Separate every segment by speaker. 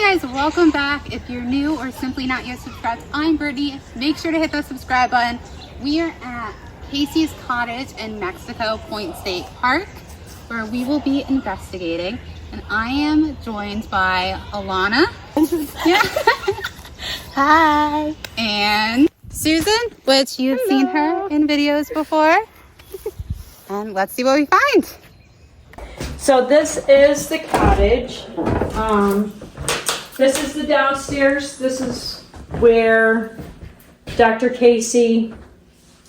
Speaker 1: guys, welcome back. If you're new or simply not yet subscribed, I'm Brittany. Make sure to hit the subscribe button. We are at Casey's Cottage in Mexico Point State Park, where we will be investigating. And I am joined by Alana. Yeah.
Speaker 2: Hi.
Speaker 1: And Susan, which you've seen her in videos before. And let's see what we find.
Speaker 2: So this is the cottage. This is the downstairs. This is where Dr. Casey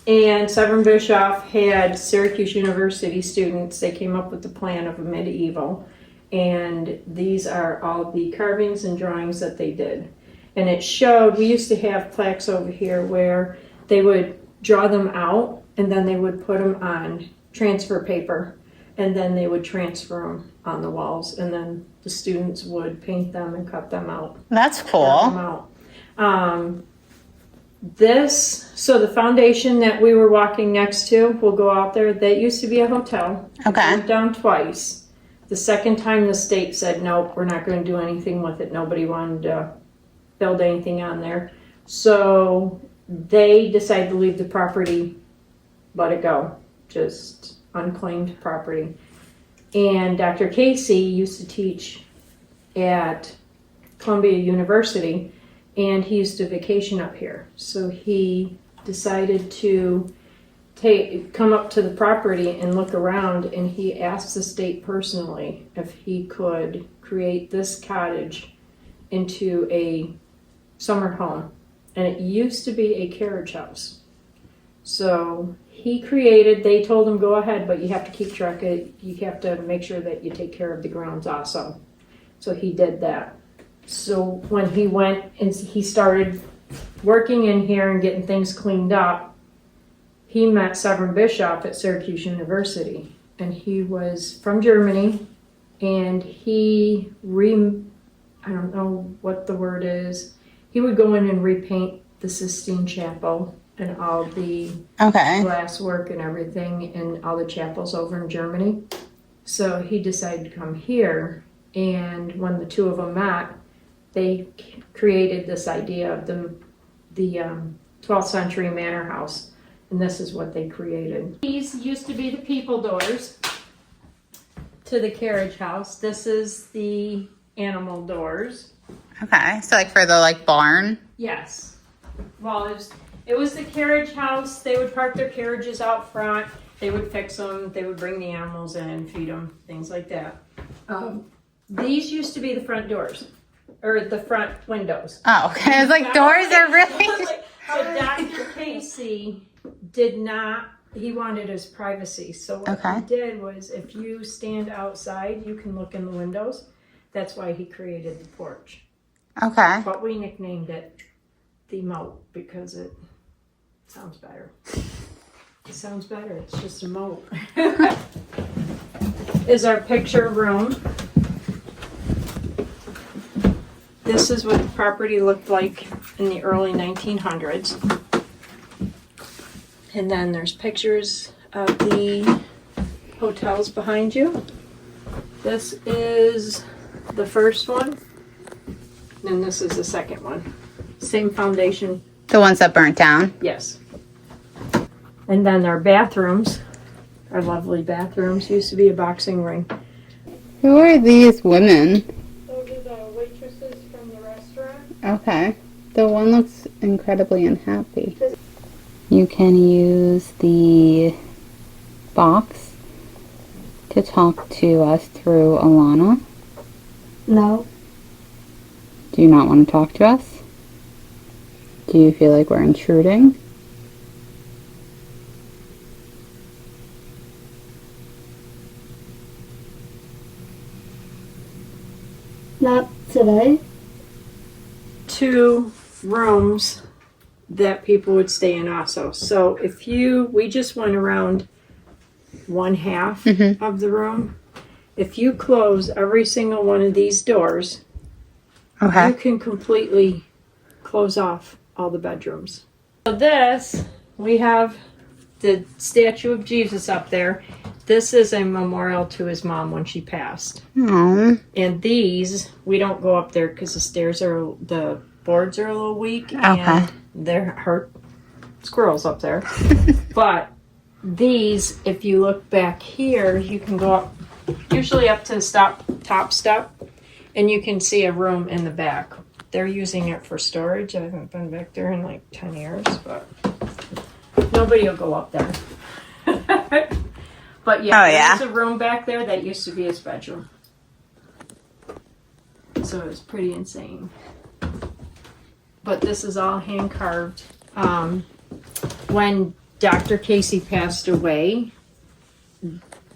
Speaker 2: and Severin Bischoff had Syracuse University students. They came up with the plan of a medieval. And these are all the carvings and drawings that they did. And it showed, we used to have plaques over here where they would draw them out and then they would put them on transfer paper. And then they would transfer them on the walls, and then the students would paint them and cut them out.
Speaker 1: That's cool.
Speaker 2: So the foundation that we were walking next to, we'll go out there. That used to be a hotel.
Speaker 1: Okay.
Speaker 2: It went down twice. The second time, the state said, nope, we're not going to do anything with it. Nobody wanted to build anything on there. So they decided to leave the property, let it go, just unclaimed property. And Dr. Casey used to teach at Columbia University, and he used to vacation up here. So he decided to come up to the property and look around, and he asked the state personally if he could create this cottage into a summer home. And it used to be a carriage house. So they told him, go ahead, but you have to keep track of it. You have to make sure that you take care of the grounds also. So he did that. So when he went and he started working in here and getting things cleaned up, he met Severin Bischoff at Syracuse University. And he was from Germany, and I don't know what the word is, he would go in and repaint the Sistine Chapel and all the glass work and everything in all the chapels over in Germany. So he decided to come here, and when the two of them met, they created this idea of the 12th century manor house, and this is what they created. These used to be the people doors to the carriage house. This is the animal doors.
Speaker 1: Okay, so like for the barn?
Speaker 2: Yes. Well, it was the carriage house. They would park their carriages out front. They would fix them. They would bring the animals in, feed them, things like that. These used to be the front doors, or the front windows.
Speaker 1: Oh, okay. I was like, doors are really...
Speaker 2: So Dr. Casey did not, he wanted his privacy. So what he did was, if you stand outside, you can look in the windows. That's why he created the porch.
Speaker 1: Okay.
Speaker 2: But we nicknamed it the moat because it sounds better. It sounds better. It's just a moat. Is our picture room. This is what the property looked like in the early 1900s. And then there's pictures of the hotels behind you. This is the first one. And this is the second one. Same foundation.
Speaker 1: The ones that burnt down?
Speaker 2: Yes. And then our bathrooms, our lovely bathrooms, used to be a boxing ring.
Speaker 1: Who are these women?
Speaker 2: Those are the waitresses from the restaurant.
Speaker 1: Okay. The one looks incredibly unhappy. You can use the box to talk to us through Alana.
Speaker 3: No.
Speaker 1: Do you not want to talk to us? Do you feel like we're intruding?
Speaker 3: Not today.
Speaker 2: 2 rooms that people would stay in also. So we just went around one half of the room. If you close every single one of these doors, you can completely close off all the bedrooms. So we have the statue of Jesus up there. This is a memorial to his mom when she passed.
Speaker 1: Oh.
Speaker 2: And these, we don't go up there because the boards are a little weak.
Speaker 1: Okay.
Speaker 2: And there are squirrels up there. But these, if you look back here, you can go up, usually up to the top step, and you can see a room in the back. They're using it for storage. I haven't been back there in like 10 years, but nobody will go up there. But yeah, there's a room back there that used to be his bedroom. So it was pretty insane. But this is all hand carved. When Dr. Casey passed away,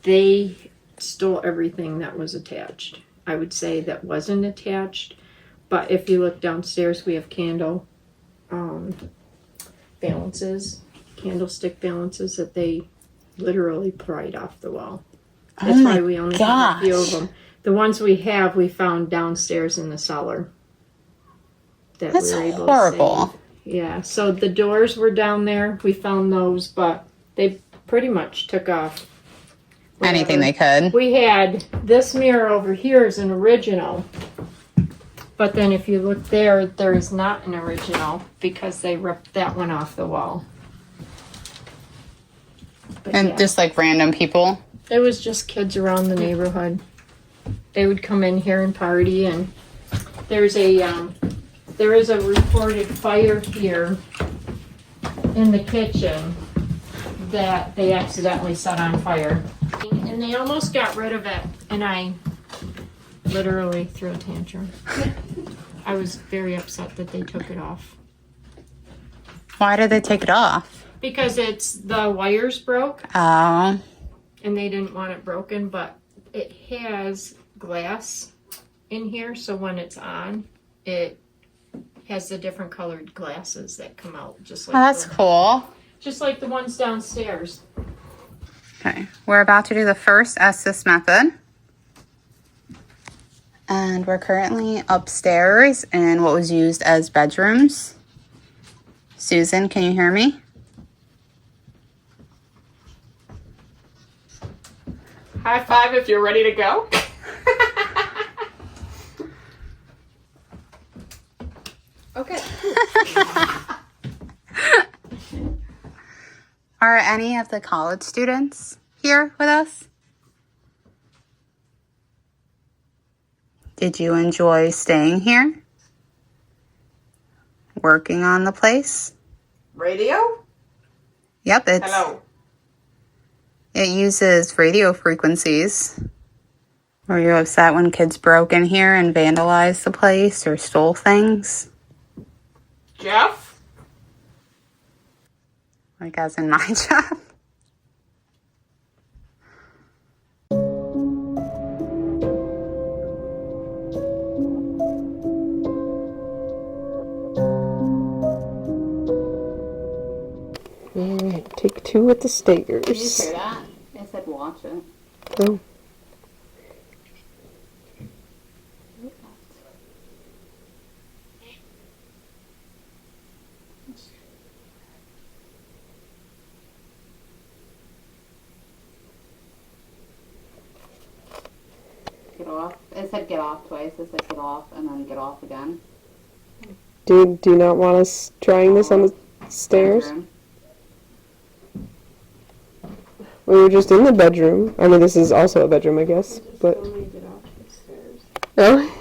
Speaker 2: they stole everything that was attached. I would say that wasn't attached, but if you look downstairs, we have candle balances, candlestick balances that they literally pried off the wall. That's why we only have a few of them. The ones we have, we found downstairs in the cellar.
Speaker 1: That's horrible.
Speaker 2: Yeah, so the doors were down there. We found those, but they pretty much took off
Speaker 1: anything they could.
Speaker 2: We had this mirror over here is an original. But then if you look there, there is not an original because they ripped that one off the wall. But
Speaker 1: And just like random people.
Speaker 2: it was just kids around the neighborhood. They would come in here and party, and there is a reported fire here in the kitchen that they accidentally set on fire. And they almost got rid of it, and I literally threw a tantrum. I was very upset that they took it off.
Speaker 1: Why did they take it off?
Speaker 2: Because the wires broke,
Speaker 1: Oh.
Speaker 2: and they didn't want it broken, but it has glass in here, so when it's on, it has the different colored glasses that come out, just like
Speaker 1: That's cool.
Speaker 2: just like the ones downstairs.
Speaker 1: Okay, we're about to do the first Estes method. And we're currently upstairs in what was used as bedrooms. Susan, can you hear me?
Speaker 2: High five if you're ready to go. Okay.
Speaker 1: Are any of the college students here with us? Did you enjoy staying here? Working on the place?
Speaker 4: Radio?
Speaker 1: Yep,
Speaker 4: Hello.
Speaker 1: it uses radio frequencies. Were you upset when kids broke in here and vandalized the place or stole things?
Speaker 4: Jeff?
Speaker 1: Like as in my job?
Speaker 5: Alright, take two at the stairs.
Speaker 1: Did you hear that? I said watch it.
Speaker 5: Oh.
Speaker 1: Get off. It said get off twice. It said get off and then get off again.
Speaker 5: Do you not want us trying this on the stairs?
Speaker 1: Bedroom.
Speaker 5: We were just in the bedroom. I mean, this is also a bedroom, I guess. But oh.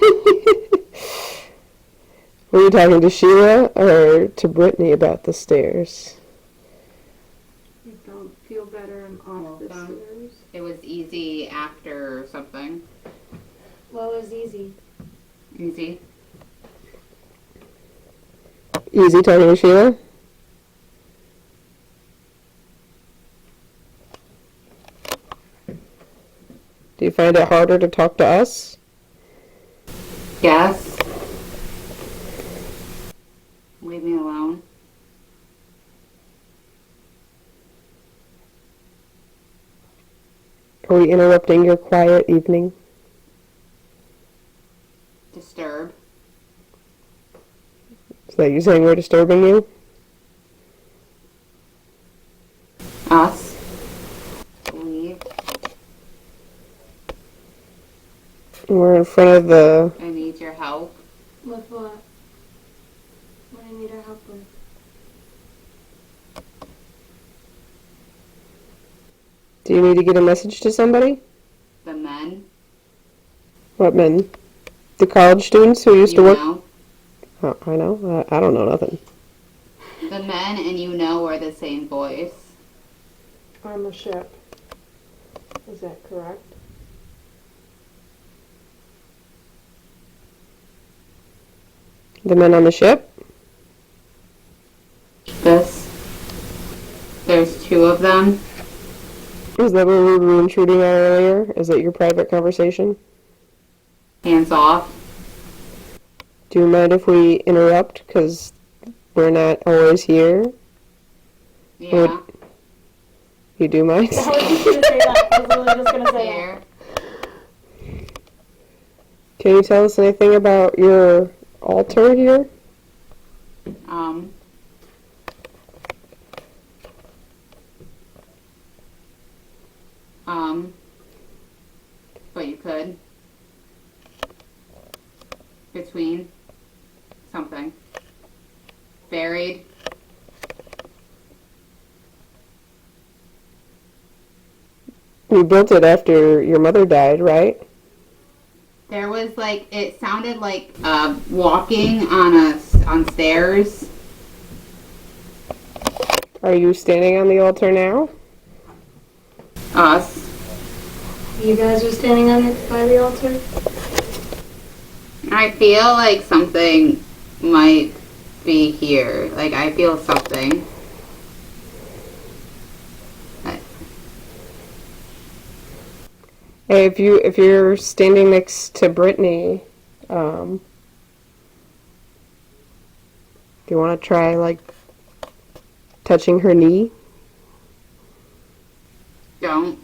Speaker 5: Were you talking to Sheila or to Brittany about the stairs?
Speaker 2: You don't feel better and off the stairs?
Speaker 1: It was easy after something.
Speaker 6: What was easy?
Speaker 1: Easy.
Speaker 5: Easy talking to Sheila? Do you find it harder to talk to us?
Speaker 1: Yes. Leave me alone.
Speaker 5: Are we interrupting your quiet evening?
Speaker 1: Disturb.
Speaker 5: Is that you saying we're disturbing you?
Speaker 1: Us. Leave.
Speaker 5: We're in front of the.
Speaker 1: I need your help.
Speaker 6: With what? What do you need our help with?
Speaker 5: Do you need to get a message to somebody?
Speaker 1: The men.
Speaker 5: What men? The college students who used to work?
Speaker 1: Know.
Speaker 5: Oh, I know. I don't know nothing.
Speaker 1: The men and you know are the same voice.
Speaker 2: On the ship. Is that correct?
Speaker 5: The men on the ship?
Speaker 1: There's two of them.
Speaker 5: Is that where we were intruding on earlier? Is that your private conversation?
Speaker 1: Hands off.
Speaker 5: Do you mind if we interrupt? Because we're not always here.
Speaker 1: Yeah.
Speaker 5: You do mind?
Speaker 6: I was just gonna say that. I was literally just gonna say
Speaker 1: Here.
Speaker 5: Can you tell us anything about your altar here?
Speaker 1: Um. But you could. Between. Something. Buried.
Speaker 5: You built it after your mother died, right?
Speaker 1: There was like, it sounded like walking on stairs.
Speaker 5: Are you standing on the altar now?
Speaker 1: Us.
Speaker 6: You guys are standing on by the altar?
Speaker 1: I feel like something might be here. Like, I feel something.
Speaker 5: Hey, if you're standing next to Brittany, do you want to try like touching her knee?
Speaker 1: Don't.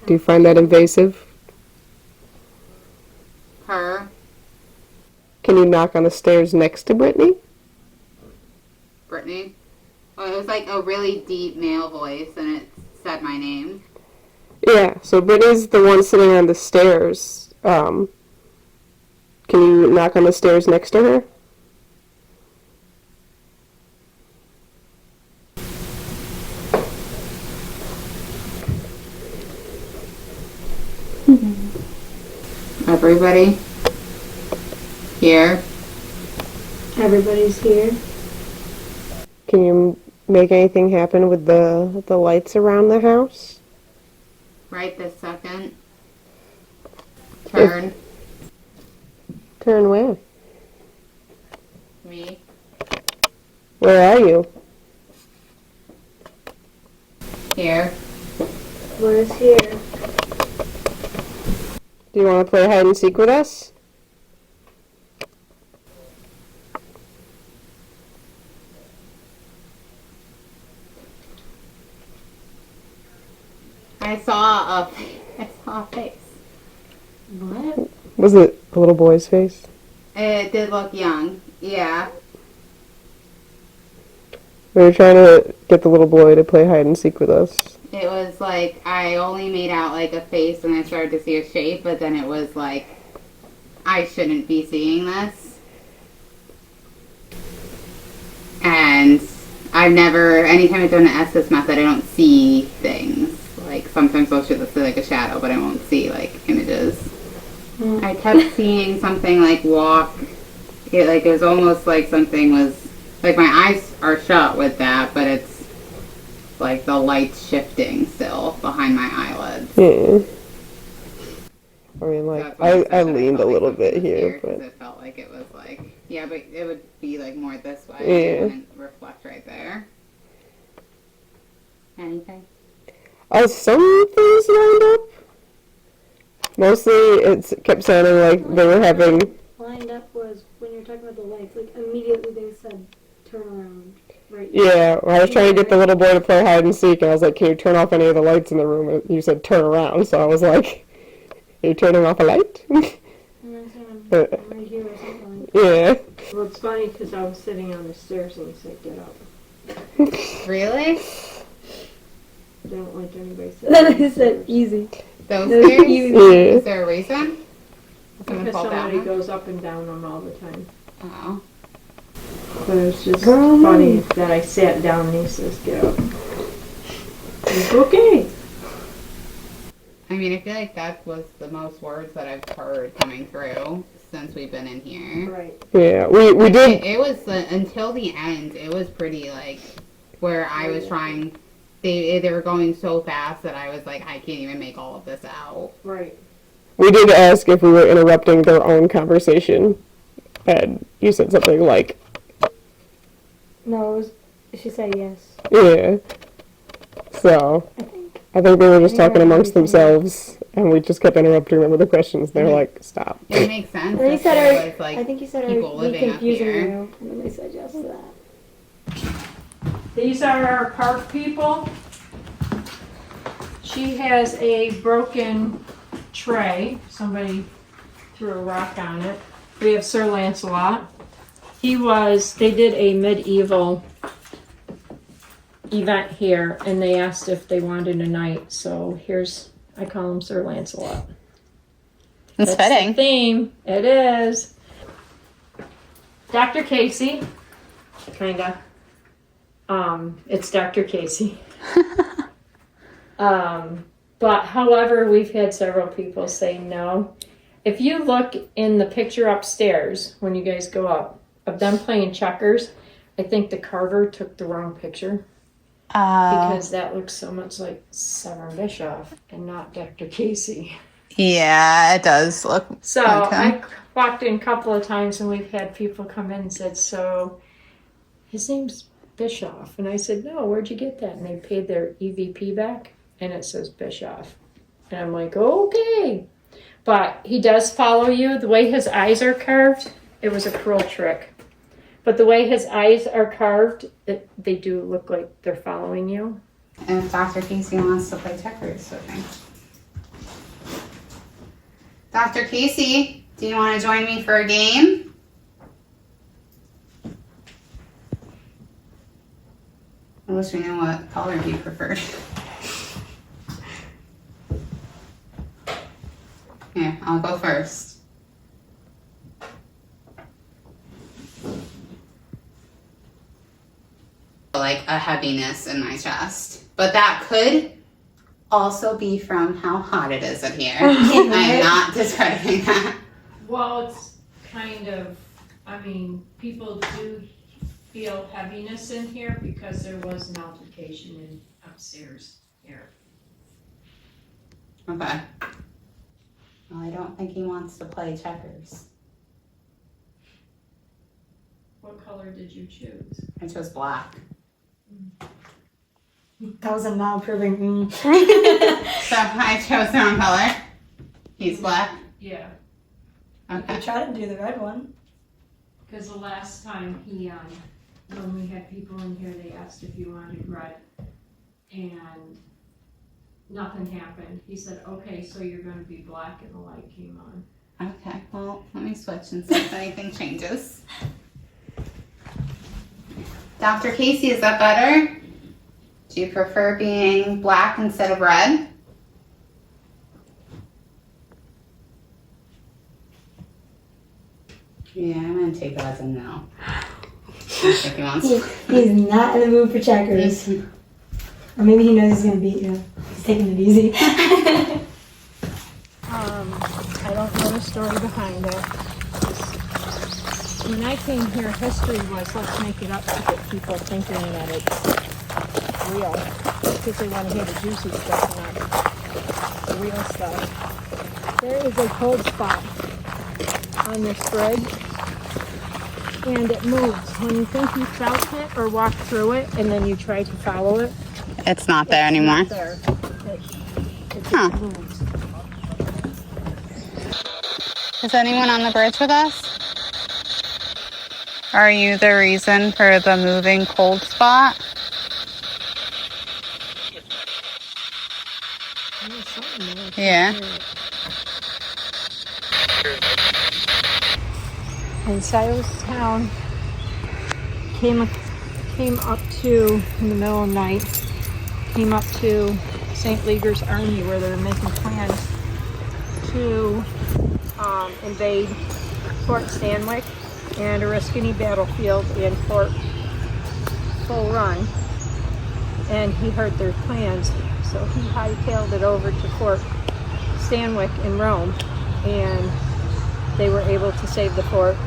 Speaker 5: Do you find that invasive?
Speaker 1: Her.
Speaker 5: Can you knock on the stairs next to Brittany?
Speaker 1: Brittany. Well, it was like a really deep male voice, and it said my name.
Speaker 5: Yeah, so Brittany's the one sitting on the stairs. Can you knock on the stairs next to her?
Speaker 1: Everybody here.
Speaker 6: Everybody's here.
Speaker 5: Can you make anything happen with the lights around the house?
Speaker 1: Right this second. Turn.
Speaker 5: Turn where?
Speaker 1: Me.
Speaker 5: Where are you?
Speaker 1: Here.
Speaker 6: Where's here?
Speaker 5: Do you want to play hide and seek with us?
Speaker 1: I saw a face.
Speaker 6: What?
Speaker 5: Was it a little boy's face?
Speaker 1: It did look young. Yeah.
Speaker 5: We were trying to get the little boy to play hide and seek with us.
Speaker 1: It was like, I only made out like a face and I started to see a shape, but then it was like, I shouldn't be seeing this. And I've never, anytime I've done the Estes method, I don't see things. Like, sometimes I'll see like a shadow, but I won't see like images. I kept seeing something like walk. It was almost like something was, like my eyes are shut with that, but it's like the light's shifting still behind my eyelids.
Speaker 5: Yeah. I mean, like,
Speaker 1: That's why said
Speaker 5: I
Speaker 1: that
Speaker 5: leaned a
Speaker 1: felt like
Speaker 5: little
Speaker 1: something
Speaker 5: bit
Speaker 1: was
Speaker 5: here,
Speaker 1: because
Speaker 5: but
Speaker 1: it felt like it was like, yeah, but it would be like more this way.
Speaker 5: Yeah.
Speaker 1: It wouldn't reflect right there. Anything?
Speaker 5: Some things lined up. Mostly, it kept sounding like they were having.
Speaker 6: Lined up was when you're talking about the lights. Like immediately they said, "Turn around." Right.
Speaker 5: Yeah, I was trying to get the little boy to play hide and seek, and I was like, "Can you turn off any of the lights in the room?" And you said, "Turn around," so I was like, "Are you turning off a light?"
Speaker 6: And I said, I'm right here or something.
Speaker 5: Yeah.
Speaker 2: Well, it's funny because I was sitting on the stairs and he said, "Get up."
Speaker 1: Really?
Speaker 2: I don't like anybody
Speaker 6: Then
Speaker 2: sitting on
Speaker 6: I
Speaker 2: the
Speaker 6: said,
Speaker 2: stairs.
Speaker 6: "Easy."
Speaker 1: Those
Speaker 6: Those
Speaker 1: stairs?
Speaker 6: you-
Speaker 5: Yeah.
Speaker 1: Is there a reason? Someone
Speaker 2: Because
Speaker 1: fall
Speaker 2: somebody
Speaker 1: down?
Speaker 2: goes up and down them all the time.
Speaker 1: Oh.
Speaker 2: But it was just
Speaker 3: Girl,
Speaker 2: funny that I sat down and he says, get up. It's okay.
Speaker 1: I mean, I feel like that was the most words that I've heard coming through since we've been in here.
Speaker 2: Right.
Speaker 5: Yeah, we did.
Speaker 1: It was until the end. It was pretty like where I was trying. They were going so fast that I was like, I can't even make all of this out.
Speaker 2: Right.
Speaker 5: We did ask if we were interrupting their own conversation, and you said something like,
Speaker 6: No, it was, she said yes.
Speaker 5: "Yeah." So I think they were just talking amongst themselves, and we just kept interrupting them with the questions. They were like, "Stop."
Speaker 1: It makes sense.
Speaker 6: And then he
Speaker 1: if
Speaker 6: said,
Speaker 1: there was, like,
Speaker 6: I think he said,
Speaker 1: people
Speaker 6: are we
Speaker 1: living up
Speaker 6: confusing
Speaker 1: here.
Speaker 6: you? And then they said yes to that.
Speaker 2: These are our park people. She has a broken tray. Somebody threw a rock on it. We have Sir Lancelot. They did a medieval event here, and they asked if they wanted a night. So I call him Sir Lancelot.
Speaker 1: It's
Speaker 2: That's the
Speaker 1: fitting.
Speaker 2: theme. It is. Dr. Casey. Kinda. It's Dr. Casey. But however, we've had several people say no. If you look in the picture upstairs, when you guys go up, of them playing checkers, I think the carver took the wrong picture. Because that looks so much like Severn Bischoff and not Dr. Casey.
Speaker 1: Yeah, it does look.
Speaker 2: So
Speaker 1: Okay.
Speaker 2: I walked in a couple of times and we've had people come in and said, so his name's Bischoff. And I said, no, where'd you get that? And they paid their EVP back and it says Bischoff. And I'm like, okay. But he does follow you. The way his eyes are carved, it was a cruel trick. But the way his eyes are carved, they do look like they're following you.
Speaker 1: And if Dr. Casey wants to play checkers with me. Dr. Casey, do you want to join me for a game? I wish we knew what color he preferred. Here, I'll go first. Like a heaviness in my chest. But that could also be from how hot it is in here. I am not discrediting that.
Speaker 2: Well, it's kind of, people do feel heaviness in here because there was an altercation in upstairs here.
Speaker 1: Okay. Well, I don't think he wants to play checkers.
Speaker 2: What color did you choose?
Speaker 1: I chose black.
Speaker 6: That was a not approving.
Speaker 1: So I chose the wrong color. He's black.
Speaker 2: Yeah,
Speaker 1: Okay.
Speaker 6: Try to do the red one.
Speaker 2: because the last time when we had people in here, they asked if you wanted red, and nothing happened. He said, okay, so you're gonna be black, and the light came on.
Speaker 1: Okay. Well, let me switch and see if anything changes. Dr. Casey, is that better? Do you prefer being black instead of red? Yeah, I'm gonna take that as a no. If he wants to.
Speaker 6: He's not in the mood for checkers. Or maybe he knows he's gonna beat you. He's taking it easy.
Speaker 2: I don't know the story behind it. When I came here, history was let's make it up to get people thinking that it's real. Because they want to hear the juicy stuff, not the real stuff. There is a cold spot on this fridge, and it moves. When you think you felt it or walked through it, and then you try to follow it,
Speaker 1: It's not there
Speaker 2: it's
Speaker 1: anymore.
Speaker 2: not there. It
Speaker 1: Huh.
Speaker 2: just moves.
Speaker 1: Is anyone on the bridge with us? Are you the reason for the moving cold spot?
Speaker 2: There's something there.
Speaker 1: Yeah.
Speaker 2: And Silas Town came up to, in the middle of the night, came up to St. Leger's army where they're making plans to invade Fort Stanwix and Oriskany Battlefield in Fort Bull Run. And he heard their plans, so he hightailed it over to Fort Stanwix in Rome, and they were able to save the fort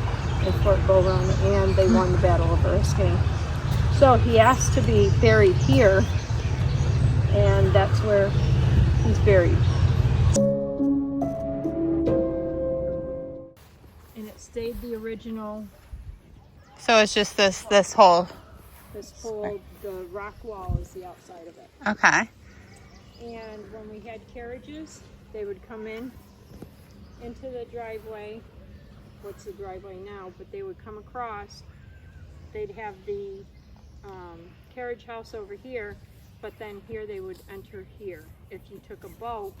Speaker 2: in Fort Bull Run, and they won the Battle of Oriskany. So he asked to be buried here, and that's where he's buried. And it stayed the original,
Speaker 1: So it's just this whole.
Speaker 2: the rock wall is the outside of it.
Speaker 1: Okay.
Speaker 2: And when we had carriages, they would come in into the driveway. What's the driveway now? But they would come across. They'd have the carriage house over here, but then here they would enter here. If you took a boat,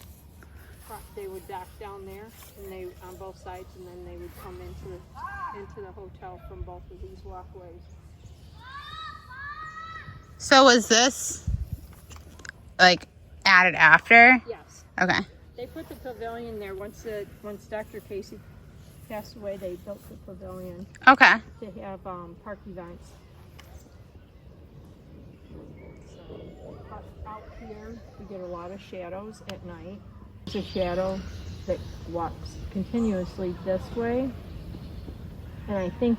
Speaker 2: they would dock down there, and they on both sides, and then they would come into the hotel from both of these walkways.
Speaker 1: So was this like added after?
Speaker 2: Yes.
Speaker 1: Okay.
Speaker 2: They put the pavilion there once Dr. Casey passed away. They built the pavilion
Speaker 1: Okay.
Speaker 2: to have park events. So out here we get a lot of shadows at night. There's a shadow that walks continuously this way, and I think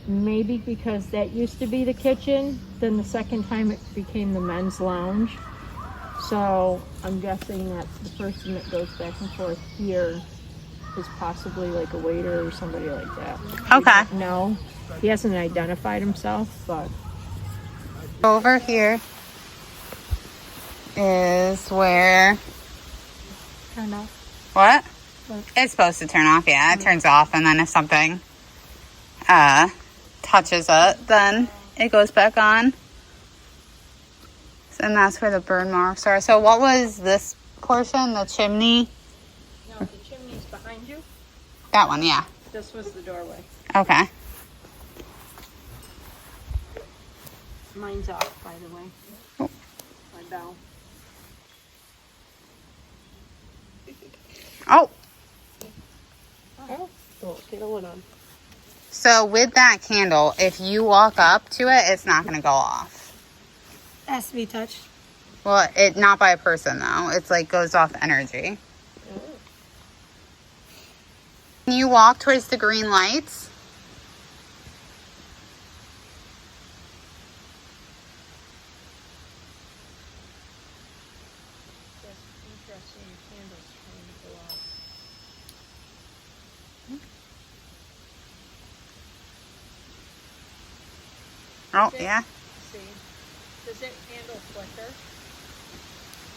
Speaker 2: maybe because that used to be the kitchen, then the second time it became the men's lounge. So I'm guessing that the person that goes back and forth here is possibly like a waiter or somebody like that.
Speaker 1: Okay.
Speaker 2: No, he hasn't identified himself, but
Speaker 1: Over here is where.
Speaker 3: Turn off.
Speaker 1: What?
Speaker 3: What?
Speaker 1: It's supposed to turn off. Yeah, it turns off, and then if something touches it, then it goes back on. And that's where the burn marks are. So what was this portion? The chimney?
Speaker 2: no, the chimney's behind you.
Speaker 1: That one, yeah.
Speaker 2: This was the doorway.
Speaker 1: Okay.
Speaker 2: Mine's off, by the way.
Speaker 1: Oh.
Speaker 2: My bell.
Speaker 1: Oh,
Speaker 5: Oh, get a one on.
Speaker 1: so with that candle, if you walk up to it, it's not going to go off.
Speaker 3: It has to be touched.
Speaker 1: Well, it not by a person though. It's like goes off energy. Can you walk towards the green lights?
Speaker 2: That's interesting. The candle's trying to go out.
Speaker 1: Oh, yeah.
Speaker 2: See? Does it handle flicker?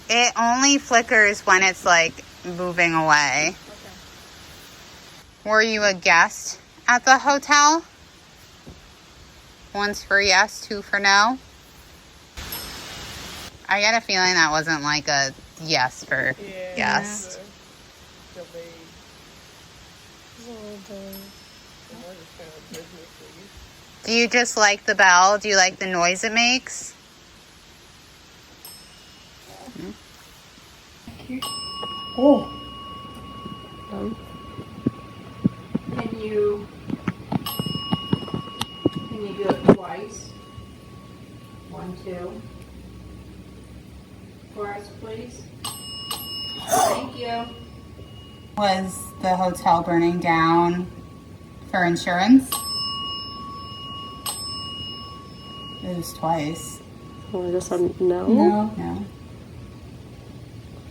Speaker 1: It only flickers when it's like moving away.
Speaker 2: Okay.
Speaker 1: Were you a guest at the hotel? One's for yes, two for no. I get a feeling that wasn't like a yes for guest. Do you just like the bell? Do you like the noise it makes?
Speaker 3: Oh.
Speaker 2: Can you do it twice? 1, 2. For us, please. Thank you.
Speaker 1: Was the hotel burning down for insurance? It was twice.
Speaker 5: Oh, I guess I'm no.
Speaker 1: No.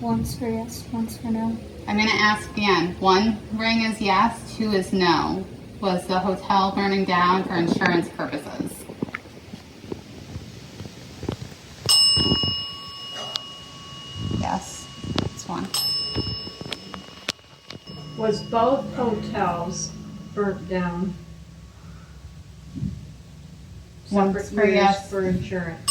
Speaker 3: One's for yes, one's for no.
Speaker 1: I'm going to ask again. 1 ring is yes, 2 is no. Was the hotel burning down for insurance purposes? Yes. It's 1.
Speaker 2: Was both hotels burnt down?
Speaker 1: One's
Speaker 2: Separate
Speaker 1: for
Speaker 2: years
Speaker 1: yes.
Speaker 2: for insurance.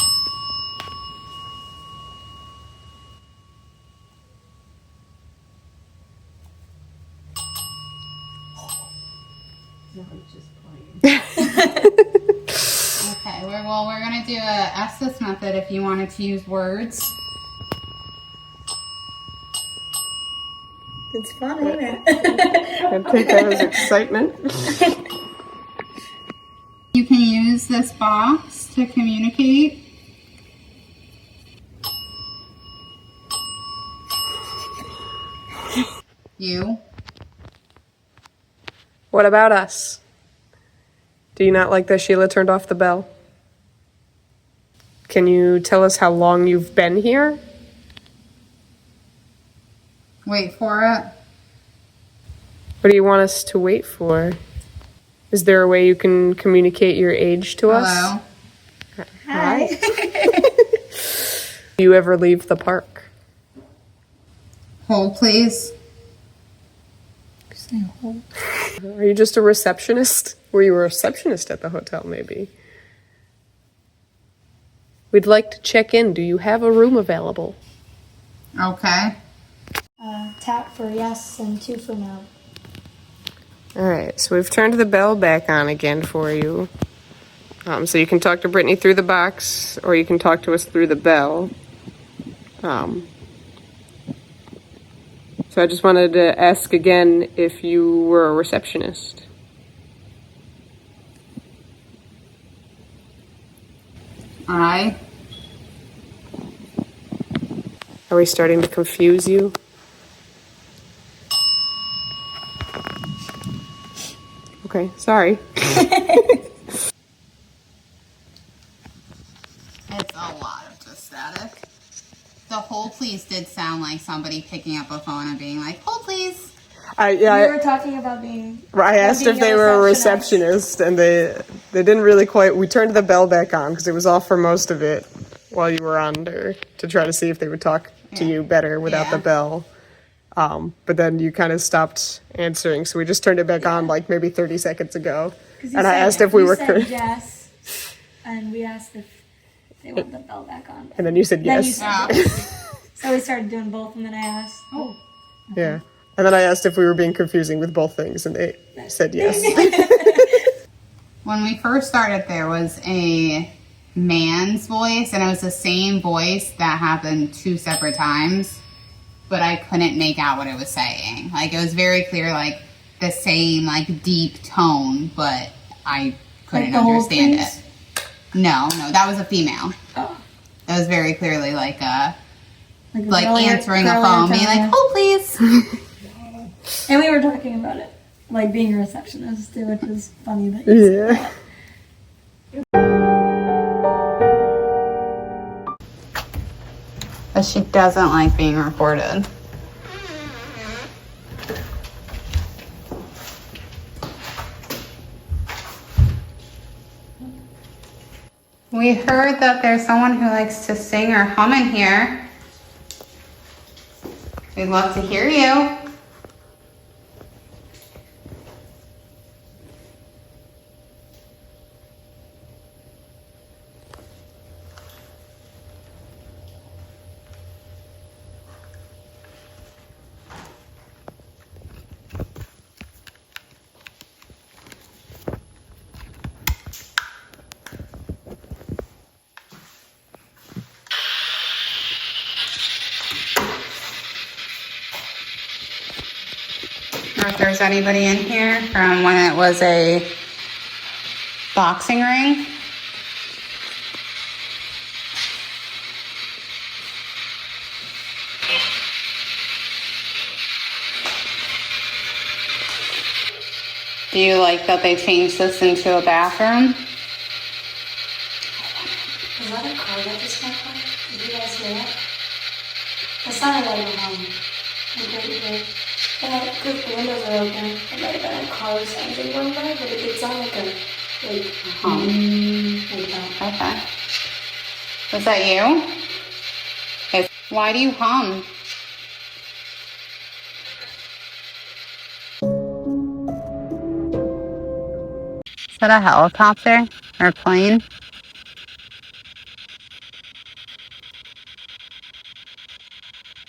Speaker 2: No, it's just playing.
Speaker 1: Okay, we're going to do a S this method if you wanted to use words.
Speaker 3: It's fun, isn't it?
Speaker 5: I take that as excitement.
Speaker 1: You can use this box to communicate. You.
Speaker 5: What about us? Do you not like that Sheila turned off the bell? Can you tell us how long you've been here?
Speaker 1: Wait for it.
Speaker 5: What do you want us to wait for? Is there a way you can communicate your age to us?
Speaker 1: Hello.
Speaker 3: Hi.
Speaker 5: Do you ever leave the park?
Speaker 1: Hold, please.
Speaker 5: Are you just a receptionist? Were you a receptionist at the hotel, maybe? We'd like to check in. Do you have a room available?
Speaker 1: Okay.
Speaker 3: Tap for yes and 2 for no.
Speaker 5: All right, so we've turned the bell back on again for you. So you can talk to Brittany through the box, or you can talk to us through the bell. So I just wanted to ask again if you were a receptionist.
Speaker 1: I.
Speaker 5: Are we starting to confuse you? Okay, sorry.
Speaker 1: It's a lot of just static. The hold please did sound like somebody picking up a phone and being like, hold please.
Speaker 3: We were talking about being.
Speaker 5: I asked if they were a receptionist, and they didn't really quite. We turned the bell back on because it was off for most of it while you were under to try to see if they would talk to you better without
Speaker 1: Yeah.
Speaker 5: the bell. But then you kind of stopped answering, so we just turned it back on like maybe 30 seconds ago. And I asked if we were.
Speaker 3: said yes, and we asked if they want the bell back on.
Speaker 5: And then you said
Speaker 3: Then
Speaker 5: yes.
Speaker 3: you said
Speaker 1: Yeah.
Speaker 3: yes. So we started doing both, and then I asked. Oh.
Speaker 5: Yeah. And then I asked if we were being confusing with both things, and they said yes.
Speaker 1: When we first started, there was a man's voice, and it was the same voice that happened 2 separate times, but I couldn't make out what it was saying. Like, it was very clear, like, the same, like, deep tone, but I couldn't
Speaker 3: the whole
Speaker 1: understand
Speaker 3: thing?
Speaker 1: it. No, that was a female.
Speaker 3: Oh.
Speaker 1: That was very clearly, like,
Speaker 3: a
Speaker 1: like
Speaker 3: girly-
Speaker 1: answering a
Speaker 3: girly
Speaker 1: phone, being
Speaker 3: antenna.
Speaker 1: like, oh, please.
Speaker 3: And we were talking about it, like being a receptionist too, which is funny that you said
Speaker 5: Yeah.
Speaker 3: that.
Speaker 1: But she doesn't like being recorded. We heard that there's someone who likes to sing or hum in here. We'd love to hear you. Or if there's anybody in here from when it was a boxing ring. Do you like that they changed this into a bathroom?
Speaker 3: Is that a car that just went by? Did you guys hear that? It sounded like a hum. Because the windows are open, it might have been a car's engine going by, but it did sound like a hum. Like that.
Speaker 1: Okay. Was that you? Yes. Why do you hum? Is that a helicopter or plane?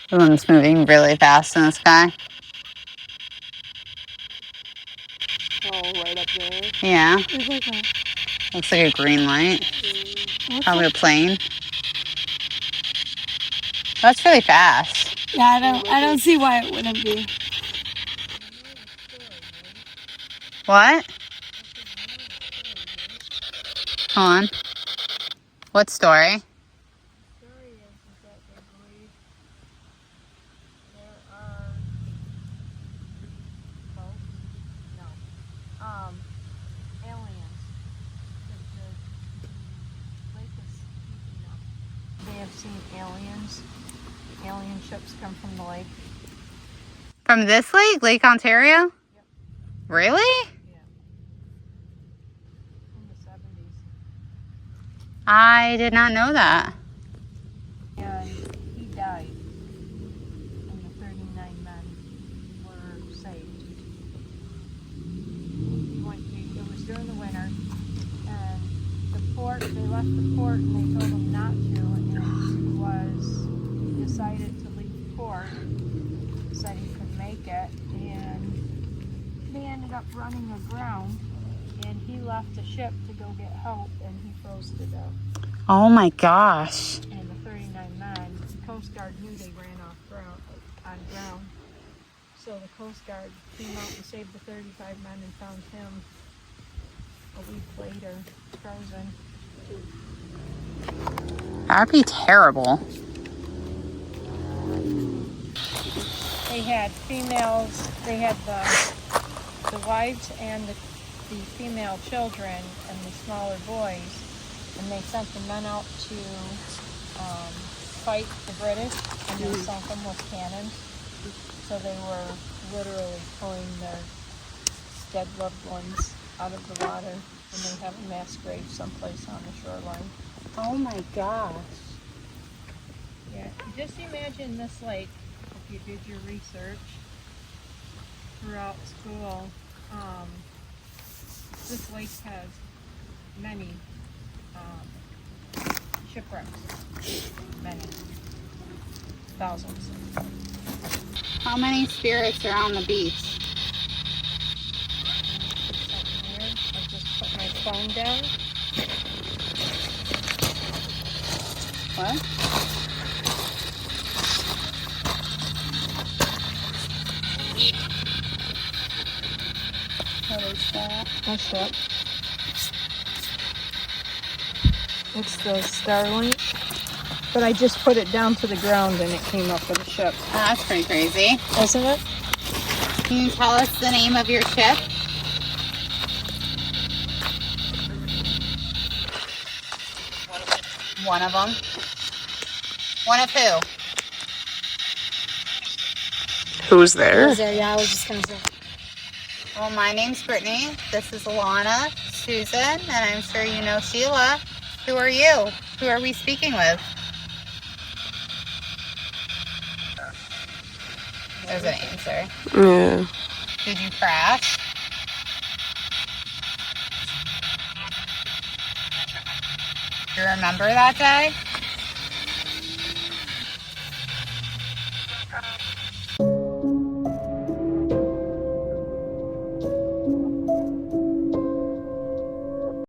Speaker 1: The one's moving really fast in the sky.
Speaker 5: Oh, right up there.
Speaker 1: Yeah.
Speaker 3: It's like a...
Speaker 1: Looks like a green light. Probably a plane. That's really fast.
Speaker 3: Yeah, I don't see why it wouldn't be.
Speaker 1: What? Hold on. What story?
Speaker 2: They have seen aliens. Alien ships come from the lake.
Speaker 1: From this lake? Lake Ontario?
Speaker 2: Yep.
Speaker 1: Really?
Speaker 2: In the 70s.
Speaker 1: I did not know that.
Speaker 2: And he died. And the 39 men were saved. It was during the winter. And the port, they left the port and they told him not to. He decided to leave the port. Said he could make it. And they ended up running aground. And he left the ship to go get help, and he froze to death.
Speaker 1: Oh my gosh.
Speaker 2: And the 39 men, the Coast Guard knew they ran on ground. So the Coast Guard came out and saved the 35 men and found him a week later, frozen.
Speaker 1: That'd be terrible.
Speaker 2: They had females, they had the wives and the female children and the smaller boys, and they sent the men out to fight the British, and they sunk them with cannons. So they were literally pulling their dead loved ones out of the water, and they have a mass grave someplace on the shoreline.
Speaker 1: Oh my gosh.
Speaker 2: Yeah, just imagine this lake, if you did your research throughout school. This lake has many shipwrecks, many, thousands.
Speaker 1: How many spirits are on the beach?
Speaker 2: I just put my phone down.
Speaker 1: What? What is that?
Speaker 2: That's it. It's the Starlink. But I just put it down to the ground and it came up with a ship.
Speaker 1: Oh, that's pretty crazy.
Speaker 2: Isn't it?
Speaker 1: Can you tell us the name of your ship? One of them. One of who?
Speaker 5: Who's there?
Speaker 6: Yeah, I was just gonna say.
Speaker 1: Well, my name's Brittany. This is Alana, Susan, and I'm sure you know Sheila. Who are you? Who are we speaking with? There's an answer.
Speaker 5: Yeah.
Speaker 1: Did you crash? Do you remember that day?